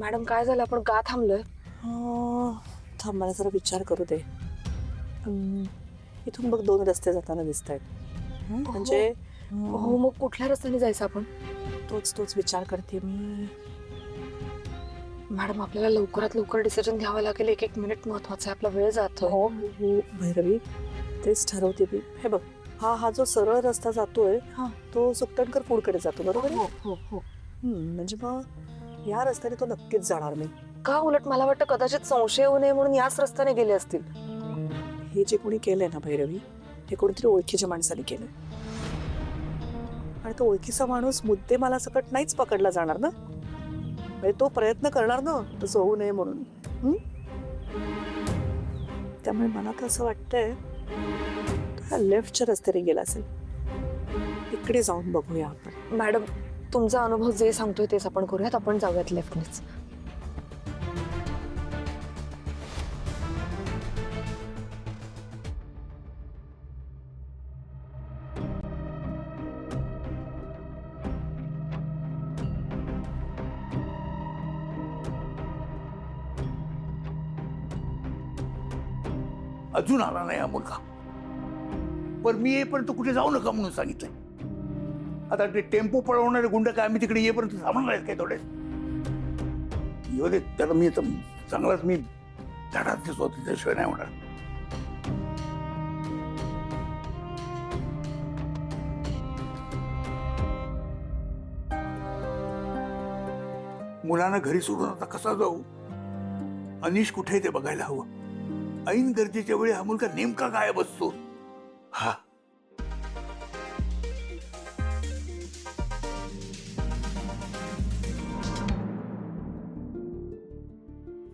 Madam काय झालं, आपण का थांबलोय? थांब, मला जरा विचार करू दे. इथून बघ 2 रस्ते जाताना दिसत आहेत. म्हणजे हो, मग कुठल्या रस्त्याने जायचं आपण? तोच विचार करते मी. मॅडम आपल्याला लवकरात लवकर डिसिजन घ्यावं लागेल. एक मिनिट महत्वाचा आहे, आपला वेळ जातो. हो भैरवी, तेच ठरवते मी. हे बघ, हा जो सरळ रस्ता जातोय तो सुकटणकर फूडकडे जातो, बरोबर आहे? हो. म्हणजे मग या रस्त्याने तो नक्कीच जाणार नाही. का? उलट मला वाटतं कदाचित संशय येऊ नये म्हणून याच रस्त्याने गेले असतील. हे जे कोणी केलंय ना भैरवी, हे कोणीतरी ओळखीच्या माणसाने केलंय. आणि तो ओळखीचा माणूस मुद्दे मला सकट नाहीच पकडला जाणार ना. म्हणजे तो प्रयत्न करणार ना तसं होऊ नये म्हणून. त्यामुळे मला तर असं वाटतंय हा लेफ्टच्या रस्त्याने गेला असेल. इकडे जाऊन बघूया आपण. मॅडम तुमचा अनुभव जे सांगतोय तेच आपण करूयात. आपण जाऊयात लेफ्टनेच. अजून आला नाही हा मुलगा. पण मी येईपर्यंत कुठे जाऊ नका म्हणून सांगितलंय. आता ते टेम्पो पळवणारे गुंड काय आम्ही तिकडे येईपर्यंत थांबणार आहेत काय थोडे? येऊ दे त्याला. मी आता चांगलाच मी धडात दिसतो, त्याशिवाय नाही होणार. मुलांना घरी सोडून आता कसा जाऊ? अनिश कुठे ते बघायला हवं. ऐन गरजेच्या वेळी हा मुलगा नेमका गायब असतो. हा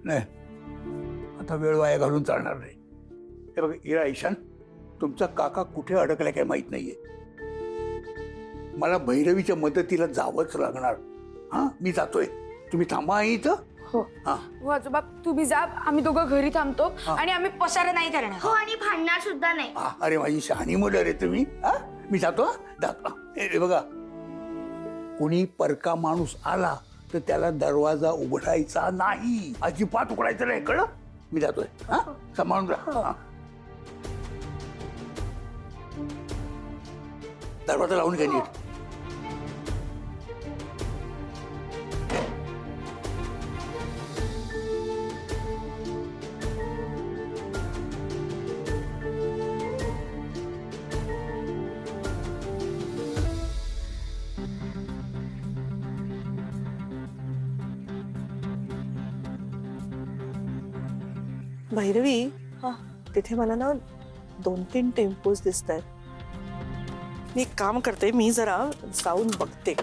नाही, आता वेळ वाया घालून चालणार नाही. हे बघा इरा ईशान, तुमचा काका कुठे अडकलाय काय माहित नाहीये. मला भैरवीच्या मदतीला जावंच लागणार. हा मी जातोय, तुम्ही थांबा इथं. हो आजोबा तुम्ही जा, आम्ही दोघं घरी थांबतो. आणि आम्ही पसारा नाही करणार. हो, आणि भांडणार सुद्धा नाही. अरे माझी शहाणी मुलं रे तुम्ही. मी जातो. हे बघा, कोणी परका माणूस आला तर त्याला दरवाजा उघडायचा नाही, अजिबात उघडायचा नाही, कळलं? मी जातोय. सांभाळून जा. दरवाजा लावून घ्या नीट. भैरवी, तिथे मला ना 2-3 टेम्पोज दिसत आहेत. मी एक काम करते, मी जरा जाऊन बघते.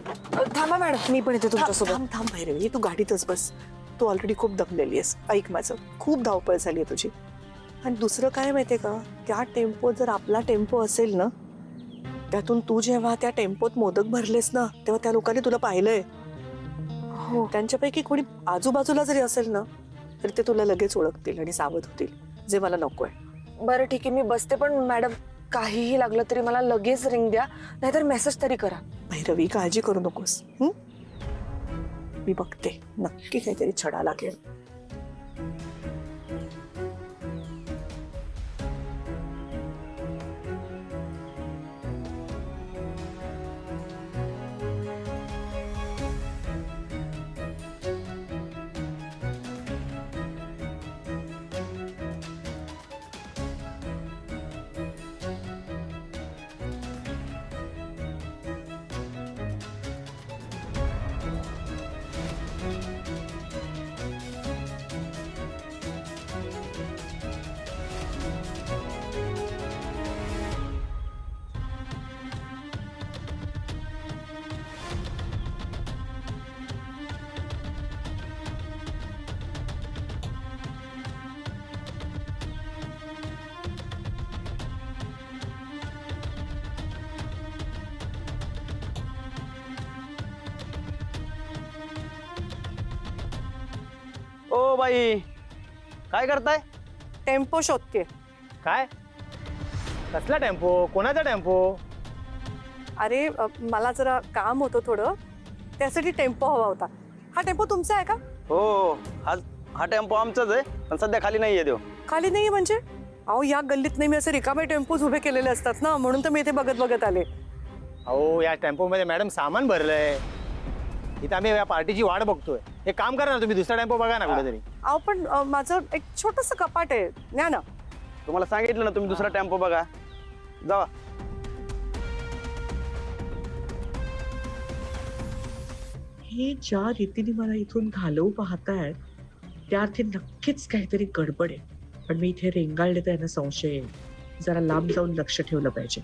थांबा मॅडम, मी पण येते तुमच्यासोबत. थांब भैरवी, तू गाडीतच बस. तू ऑलरेडी खूप दमलेली आहेस. ऐक माझं, खूप धावपळ झाली आहे तुझी. आणि दुसरं काय माहितीये का, त्या टेम्पो जर आपला टेम्पो असेल ना, त्यातून तू जेव्हा त्या टेम्पोत मोदक भरलेस ना, तेव्हा त्या लोकांनी तुला पाहिलंय. हो, त्यांच्यापैकी कोणी आजूबाजूला जरी असेल ना तर ते तुला लगेच ओळखतील आणि सावध होतील, जे मला नकोय. बरं ठीक आहे, मी बसते. पण मॅडम काहीही लागलं तरी मला लगेच रिंग द्या, नाहीतर मेसेज तरी करा. भैरवी, काळजी करू नकोस. मी बघते, नक्की काहीतरी छडा लागेल. ओ बाई, काय करताय? टेम्पो शोधते. काय? कसला टेम्पो? कोणाचा टेम्पो? अरे मला जरा काम होतं थोडं, त्यासाठी टेम्पो हवा होता. हा टेम्पो तुमचा आहे का? हो हा टेम्पो आमचाच आहे पण सध्या खाली नाहीये देव. खाली नाही म्हणजे अहो या गल्लीत नेहमी असे रिकामे टेम्पोज उभे केलेले असतात ना, म्हणून तर मी इथे बघत बघत आले. अहो या टेम्पो मध्ये मॅडम सामान भरलंय. इथं आम्ही या पार्टीची वाट बघतोय. एक काम करा ना तुम्ही दुसरा टेम्पो बघा ना कुठेतरी. अहो पण माझं एक छोटस कपाट आहे, न्या ना. तुम्हाला सांगितलं ना तुम्ही दुसरा टेम्पो बघा. जावा. हे ज्या रीतीने मला इथून घालवू पाहतायत त्या अर्थी नक्कीच काहीतरी गडबड आहे. पण मी इथे रेंगाळले तर यांना संशय येईल. जरा लांब जाऊन लक्ष ठेवलं पाहिजे.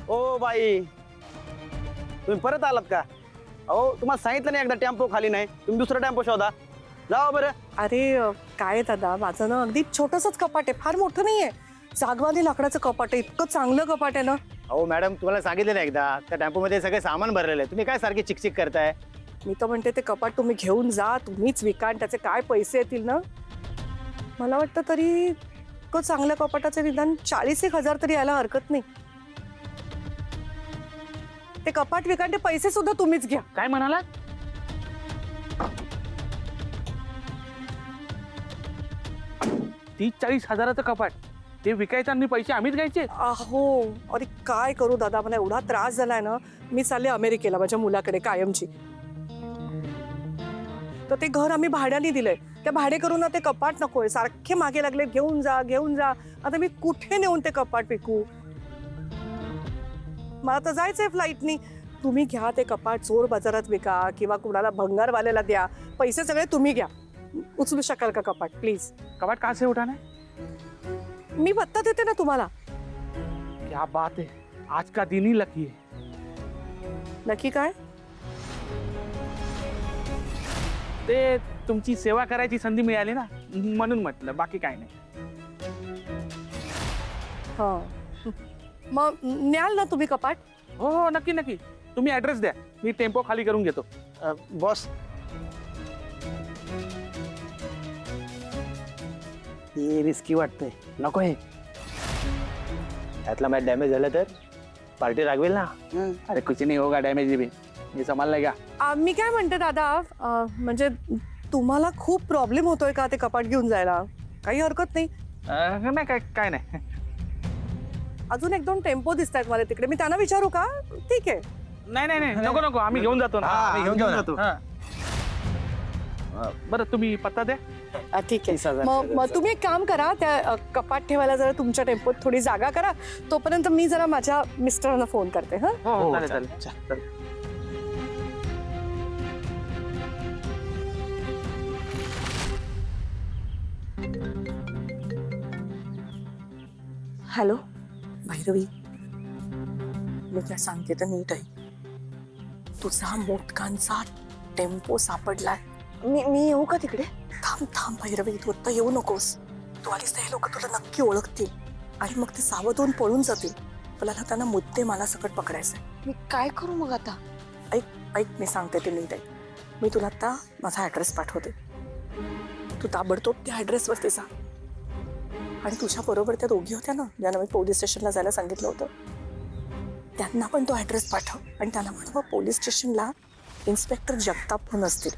ओ बाई तुम्ही परत आलात का? अहो तुम्हाला सांगितलं नाही एकदा टेम्पो खाली नाही. तुम्ही दुसरा टेम्पो शोधा. जावा बरं. अरे काय दादा, माझं ना अगदी छोटसच कपाट आहे, फार मोठं नाहीये. सागवानी लाकडाचं कपाट आहे, इतकं चांगलं कपाट आहे ना. अहो मॅडम तुम्हाला सांगितलं नाही एकदा त्या टेम्पो मध्ये सगळे सामान भरलेलं आहे. तुम्ही काय सारखी चिकचिक करताय? मी तर म्हणते ते कपाट तुम्ही घेऊन जा, तुम्हीच विका आणि त्याचे काय पैसे येतील ना. मला वाटतं तरी इतकं चांगल्या कपाटाचे निदान 40,000 तरी यायला हरकत नाही. ते कपाट विकांचे पैसे सुद्धा तुम्हीच घ्या. काय म्हणाला? 30-40 हजाराचं कपाट ते विकायचं आणि पैसे आम्हीच घ्यायचे? अहो अरे काय करू दादा, मला एवढा त्रास झालाय ना. मी चालले अमेरिकेला माझ्या मुलाकडे कायमची. तर ते घर आम्ही भाड्याने दिलंय. त्या भाडे करून ना ते कपाट नकोय, सारखे मागे लागले घेऊन जा घेऊन जा. आता मी कुठे नेऊन ते कपाट विकू? मला तर जायचंय फ्लाईटनी. तुम्ही घ्या ते कपाट, चोर बाजारात विका किंवा कुणाला भंगारवाल्याला द्या. पैसे सगळे तुम्ही घ्या. उचलू शकाल का कपाट प्लीज? कपाट कहाँ से उठाना? मी भत्ता देते ना तुम्हाला. क्या बात है, आज का दिन ही लकी है. नक्की काय? ते तुमची सेवा करायची संधी मिळाली ना म्हणून म्हटलं, बाकी काय नाही. हा मग न्याल ना तुम्ही कपाट? हो हो नक्की नक्की. तुम्ही ऍड्रेस द्या, मी टेम्पो खाली करून घेतो. बॉस हे रिस्की वाटतंय. नको हे. यातला मॅच डॅमेज झालं तर पार्टी रागवेल ना. अरे कुछ नहीं होगा, डॅमेज भी मी संभाल लेगा. मी काय म्हणते दादा, म्हणजे तुम्हाला खूप प्रॉब्लेम होतोय का ते कपाट घेऊन जायला? काही हरकत नाही. नाही काय नाही. अजून 1-2 टेम्पो दिसत आहेत मला तिकडे, मी त्यांना विचारू का? ठीक आहे. नाही नको आम्ही घेऊन जातो ना. आम्ही घेऊन जातो. हा. बरं तुम्ही पत्ता द्या. ठीक आहे. 30,000 मग तुम्ही एक काम करा, त्या कपाट ठेवायला जरा तुमच्या टेम्पोत थोडी जागा करा. तोपर्यंत मी जरा माझ्या मिस्टरांना फोन करते. हा हो हो, चालेल. हॅलो. भैरवी, मी काय सांगते तर नीट आहे. तुझा मोठकांचा टेम्पो सापडलाय. मी येऊ का तिकडे? थांब भैरवी, तू आता येऊ नकोस. तू आलीस तर हे लोक तुला नक्की ओळखतील आणि मग ते सावध होऊन पळून जातील. तुला ना त्यांना मुद्दे मला सकट पकडायचंय. मी काय करू मग आता? ऐक मी सांगते ते नीट आहे. मी तुला आता माझा ॲड्रेस पाठवते. तू ताबडतोब त्या ॲड्रेसवरती जा. आणि तुझ्या बरोबर त्या दोघी होत्या ना ज्यांना मी पोलीस स्टेशनला जायला सांगितलं होतं, त्यांना पण तो ॲड्रेस पाठव. आणि त्यांना म्हणा पोलीस स्टेशनला इन्स्पेक्टर जगताप म्हणून असतील,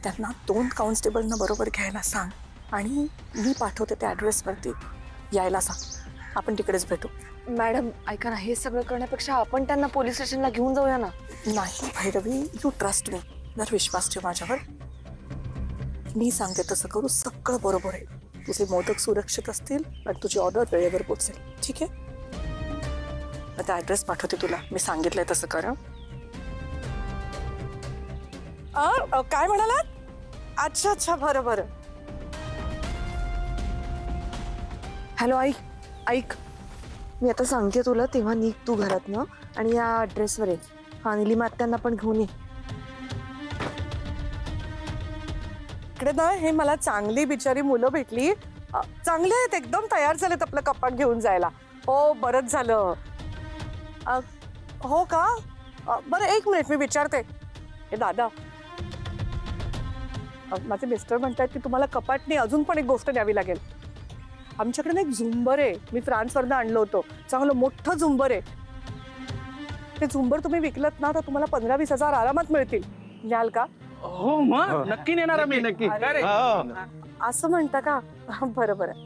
त्यांना 2 कॉन्स्टेबलना बरोबर घ्यायला सांग. आणि मी पाठवते त्या ॲड्रेसवरती यायला सांग. आपण तिकडेच भेटू. मॅडम ऐका ना, हे सगळं करण्यापेक्षा आपण त्यांना पोलीस स्टेशनला घेऊन जाऊया ना. नाही भैरवी, यू ट्रस्ट मी. जर विश्वास ठेव माझ्यावर. मी सांगते तसं करू, सगळं बरोबर आहे. तुझे मोदक सुरक्षित असतील आणि तुझी ऑर्डर वेळेवर पोहोचेल. ठीक आहे? आता ॲड्रेस पाठवते तुला. मी सांगितलंय तसं कर. काय म्हणालात? अच्छा बरं. हॅलो ऐक. मी आता सांगते तुला, तेव्हा निघ तू घरातनं आणि या ॲड्रेसवर ये. हा निलिमा आत्यांना पण घेऊन ये. इकडे ना हे मला चांगली बिचारी मुलं भेटली. चांगले आहेत, एकदम तयार झालेत आपलं कपाट घेऊन जायला. हो बरंच झालं. हो का? बरं एक मिनिट मी विचारते. हे दादा, माझे मिस्टर म्हणतात की तुम्हाला कपाटने अजून पण एक गोष्ट द्यावी लागेल. आमच्याकडे ना एक झुंबर आहे, मी फ्रान्सवरनं आणलं होतं. चांगलं मोठं झुंबर आहे. ते झुंबर तुम्ही विकलत ना तर तुम्हाला 15-20 हजार आरामात मिळतील. न्याल का? हो मग नक्की नेणार आम्ही. नक्की. अरे, असं म्हणता का? बरं बरं.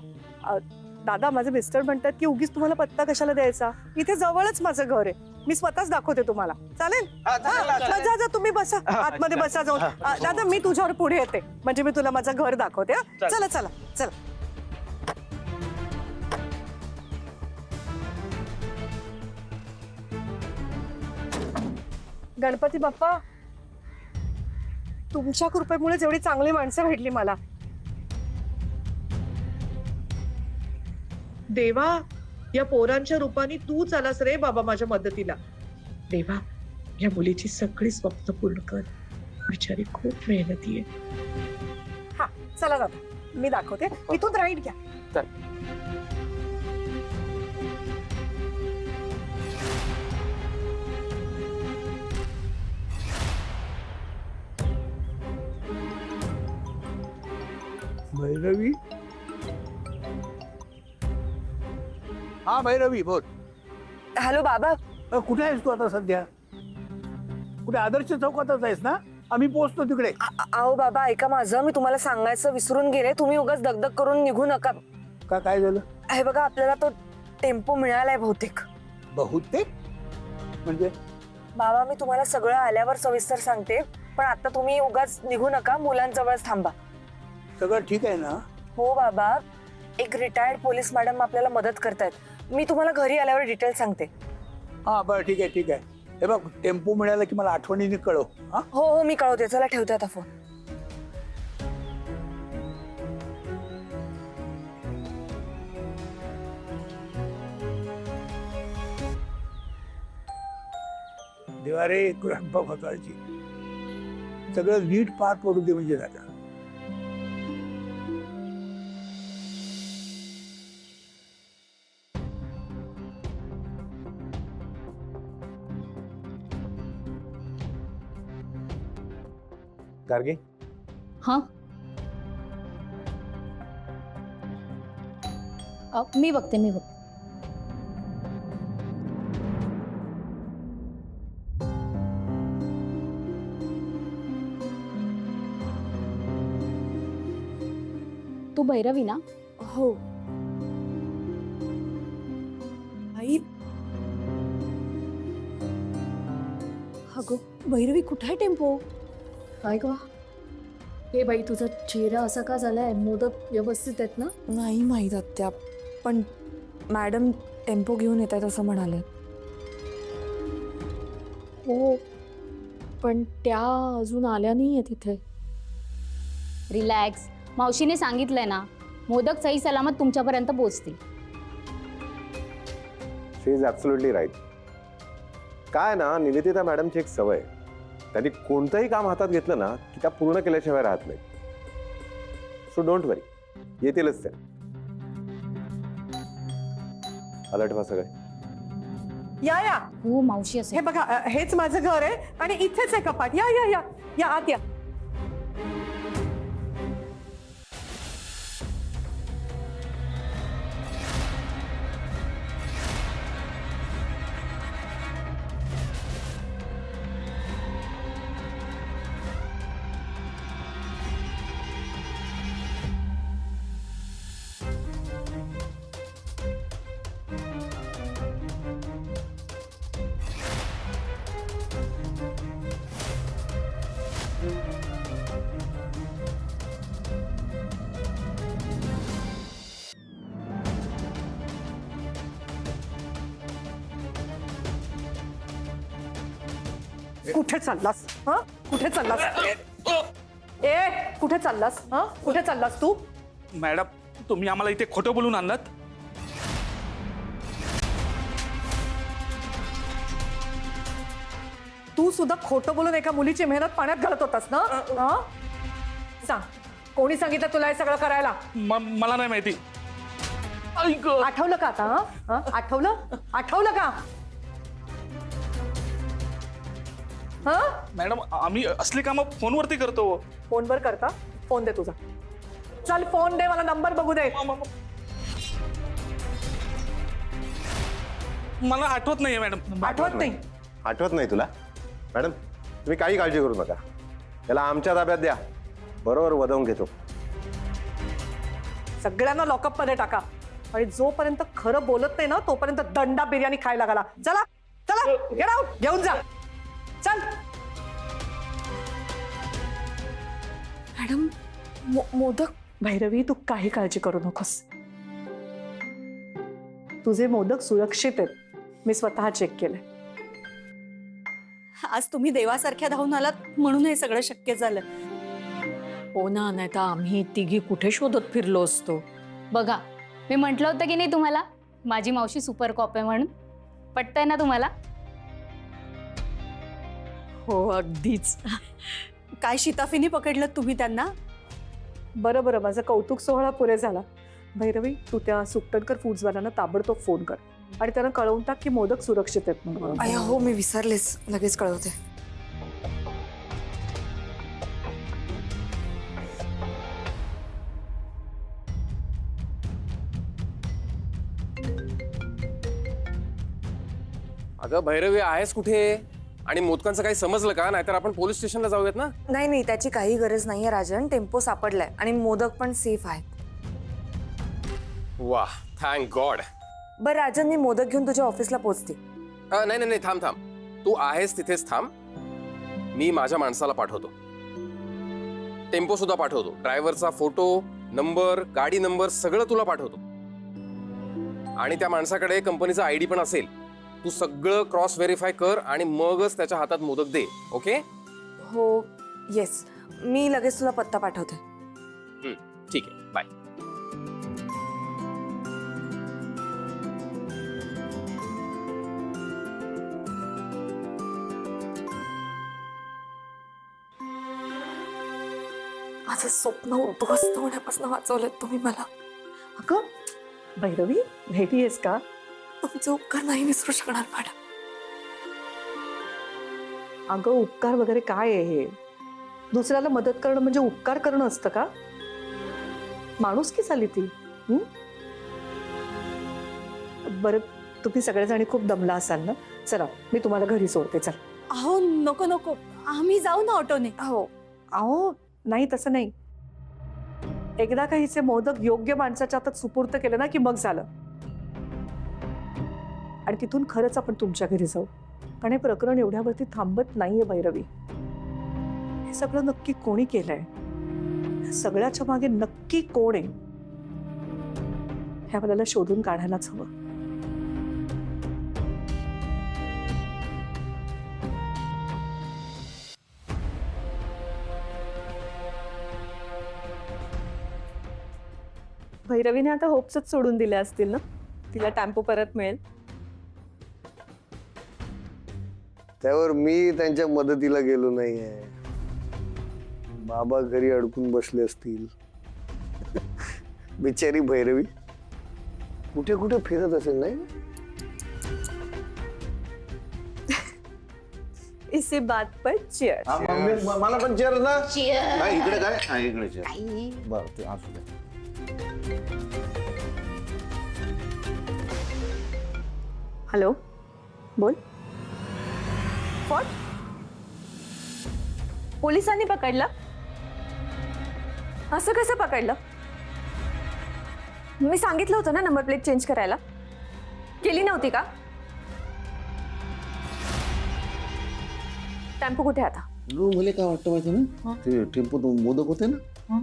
दादा, माझे मिस्टर म्हणतात की उगीच तुम्हाला पत्ता कशाला द्यायचा, इथे जवळच माझं घर आहे, मी स्वतःच दाखवते तुम्हाला. चालेल? जा जा, तुम्ही बसा आतमध्ये बसा जाऊन. दादा, मी तुझ्यावर पुढे येते, म्हणजे मी तुला माझं घर दाखवते. चला चला चला. गणपती बाप्पा, तुमच्या कृपेमुळे एवढी चांगली माणसं भेटली मला. देवा, या पोरांच्या रूपाने तूच आलास रे बाबा माझ्या मदतीला. देवा, या मुलीची सगळी स्वप्न पूर्ण कर. बिचारी खूप मेहनती आहे. हा चला दादा, मी दाखवते. इथून राईट घ्या. भैरवी. हा भैरवी बोल. हॅलो बाबा. कुठे आहेस तू आता सध्या? कुठे आदर्श चौकातच आहेस ना? आम्ही पोहोचतो तिकडे. अहो बाबा, ऐका माझं, मी तुम्हाला सांगायचं विसरून गेले. तुम्ही उगाच दगदग करून निघू नका. का, काय झालं? हे बघा, आपल्याला तो टेम्पो मिळालाय बहुतेक. बहुतेक म्हणजे? बाबा, मी तुम्हाला सगळं आल्यावर सविस्तर सांगते, पण आता तुम्ही उगाच निघू नका, मुलांजवळच थांबा. सगळं ठीक आहे ना? हो बाबा, एक रिटायर्ड पोलीस मॅडम आपल्याला मदत करतायत. मी तुम्हाला घरी आल्यावर डिटेल सांगते. हा बरं, ठीक आहे ठीक आहे. हे बघ, टेम्पो मिळाला की मला आठवणीने कळव. हा हो हो, मी कळवते. चला, ठेवते आता फोन. देवा रे, कृपा फकाळची. सगळं नीट पार पडू दे म्हणजे झालं. गार्गे, हाँ मी बघते. तू भैरवी ना? हो. आई, अगं भैरवी, कुठे आहे टेम्पो? काय ग हे बाई, तुझा चेहरा असा का झालाय? मोदक व्यवस्थित आहेत ना? नाही माहीत आत्या, पण मॅडम टेम्पो घेऊन येत आहेत असं म्हणाले. हो, पण त्या अजून आल्या नाही आहेत इथे. रिलॅक्स, मावशीने सांगितलंय ना, मोदक सही सलामत तुमच्यापर्यंत पोहोचतील. शी इज ॲब्सोल्युटली राईट. काय ना, निवेदिता मॅडमची एक सवय आहे. त्यांनी कोणतंही काम हातात घेतलं ना की त्या पूर्ण केल्याशिवाय राहत नाही. सो डोंट वरी, येतीलच त्या. अलर्ट व्हा सगळे. या या. हो मावशी, असे हे बघा, हेच माझं घर आहे आणि इथेच आहे कपाट. या या या या, आत या. कुठे चाललास? हा, कुठे चाललास? ए, कुठे चाललास? हा, कुठे चाललास तू? मॅडम, तुम्ही आम्हाला इथे खोटं बोलून आणलात. तू सुद्धा खोटं बोलून एका मुलीची मेहनत पाण्यात घालत होतास ना? हा? सांग, कोणी सांगितलं तुला हे सगळं करायला? मला नाही माहिती. आठवलं का आता? हा? आठवलं का? हा मॅडम आम्ही असली कामं फोनवरती करतो. फोनवर करता? फोन दे तुझा. चल फोन दे, मला नंबर बघू दे. मला आठवत नाहीये मॅडम. आठवत नाही? आठवत नाही तुला? मॅडम तुम्ही काही काळजी करू नका, त्याला आमच्या ताब्यात द्या, बरोबर वदवून घेतो. सगळ्यांना लॉकअप मध्ये टाका आणि जोपर्यंत खरं बोलत नाही ना तोपर्यंत दंडा बिर्याणी खायला घाला. चला चला, गेट आउट, घेऊन जा. चल. मॅडम मोदक. भैरवी तू काही काळजी करू नकोस, तुझे मोदक सुरक्षित आहेत. मी स्वतः चेक केले. आज तुम्ही देवासारख्या धावून आलात म्हणून हे सगळं शक्य झालं. हो ना, नाही तर आम्ही तिघी कुठे शोधत फिरलो असतो. बघा मी म्हटलं होतं की नाही तुम्हाला, माझी मावशी सुपर कॉप आहे म्हणून. पटतंय ना तुम्हाला? हो अगदीच. काय शिताफीने पकडलं तुम्ही त्यांना? बरं बरं, माझा कौतुक सोहळा पुरे झाला. भैरवी तू त्या सुकटणकर फूड्सवाल्यांना ताबडतोब फोन कर आणि त्यांना कळवून टाक की मोदक सुरक्षित आहेत म्हणून. अय्या हो, मी विसरलेच, लगेच कळवते. अगं भैरवी आहेस कुठे? आणि मोदकांचं काही समजलं का? नाहीतर आपण पोलीस स्टेशनला जाऊयात ना. नाही नाही, त्याची काही गरज नाहीये राजन. टेम्पो सापडलाय आणि मोदक पण सेफ आहेत. वा, थँक गॉड. बरं राजन, मी मोदक घेऊन तुझ्या ऑफिसला पोहोचते. नाही नाही नाही, थांब थांब, तू आहेस तिथेच थांब. मी माझ्या माणसाला पाठवतो, टेम्पो सुद्धा पाठवतो, ड्रायव्हरचा फोटो, नंबर, गाडी नंबर सगळं तुला पाठवतो. आणि त्या माणसाकडे कंपनीचा आयडी पण असेल. तू सगळं क्रॉस व्हेरीफाय कर आणि मगच त्याच्या हातात मोदक दे. ओके? हो येस, मी लगेच तुला पत्ता पाठवते. ठीक आहे, बाय. माझं स्वप्न उद्ध्वस्त होण्यापासून वाचवलं तुम्ही मला. अगं भैरवी, भेटी आहेस का? तुमचे उपकार नाही विसरू शकणार मॅडम. अगं उपकार वगैरे काय आहे हे? दुसऱ्याला मदत करणं म्हणजे उपकार करणं असतं का? माणुसकी झाली ती. बरं तुम्ही सगळेजणी खूप दमला असाल ना, चला मी तुम्हाला घरी सोडते. चल. अहो नको नको, आम्ही जाऊ ना ऑटोने. हो. अहो नाही, तसं नाही. एकदा का हिचे मोदक योग्य माणसाच्या हातात सुपूर्त केलं ना की मग झालं. आणि तिथून खरंच आपण तुमच्या घरी जाऊ. पण हे प्रकरण एवढ्यावरती थांबत नाहीये भैरवी. हे सगळं नक्की कोणी केलंय? सगळ्याच्या मागे नक्की कोण आहे हे आपल्याला शोधून काढायलाच हवं. भैरवीने आता होप्सच सोडून दिले असतील ना, तिला टेम्पो परत मिळेल. त्यावर मी त्यांच्या मदतीला गेलो नाहीये. बाबा घरी अडकून बसले असतील. बिचारी भैरवी कुठे कुठे फिरत असेल नाही. इसी बात पर चीयर. मला पण चेअर ना. नाही इकडे काय, इकडे चेअर. बरं ते असू दे. हॅलो, बोल. व्हॉट? पोलिसांनी पकडलं? असं कसं पकडलं? मी सांगितलं होतं ना नंबर प्लेट चेंज करायला. केली नव्हती का? टेम्पो कुठे आता? मला काय वाटतं माहिती ना, ते टेम्पोत मोदक होते ना,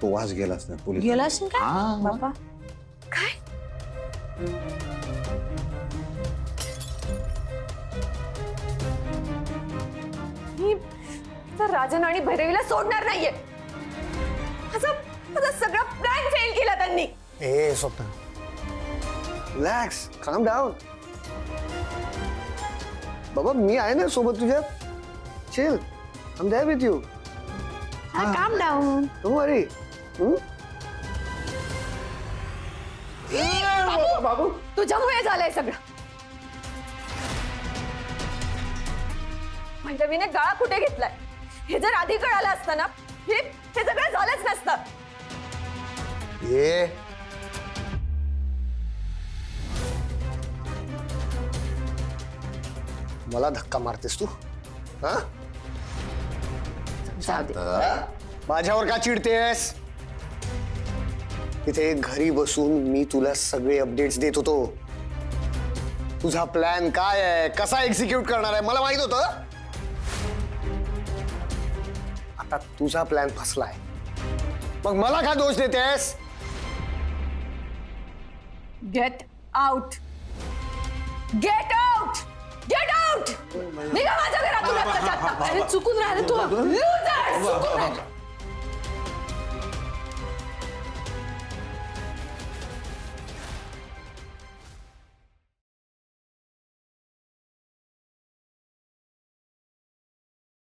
तो वास गेला असणार. पोलीस गेला असेल का? बाबा काय? मी तर राजन आणि भैरवीला सोडणार नाहीये. माझा सगळा प्लॅन फेल केला त्यांनी. ए स्वप्न, रिलॅक्स, काम डाऊन. बाबा मी आहे ना सोबत तुझ्या. Chill, I am there with you. Calm down. Don't worry. बाबू तुझ्यामुळे झालंय सगळं. भैरवीने गळा कुठे घेतलाय हे जर आधी कळालं असतं ना हे सगळं झालंच नसतं. ये मला धक्का मारतेस तू हा? माझ्यावर का चिडतेस? तिथे घरी बसून मी तुला सगळे अपडेट्स देत होतो. तुझा प्लॅन काय आहे, कसा एक्झिक्यूट करणार आहे मला माहित होतं. आता तुझा प्लॅन फसलाय, मग मला का दोष देतेस? Get out, get out, get out. निघा माझ्या घरातून. अरे चुकून राहिलं तू. Loser, चुकून राहिलं.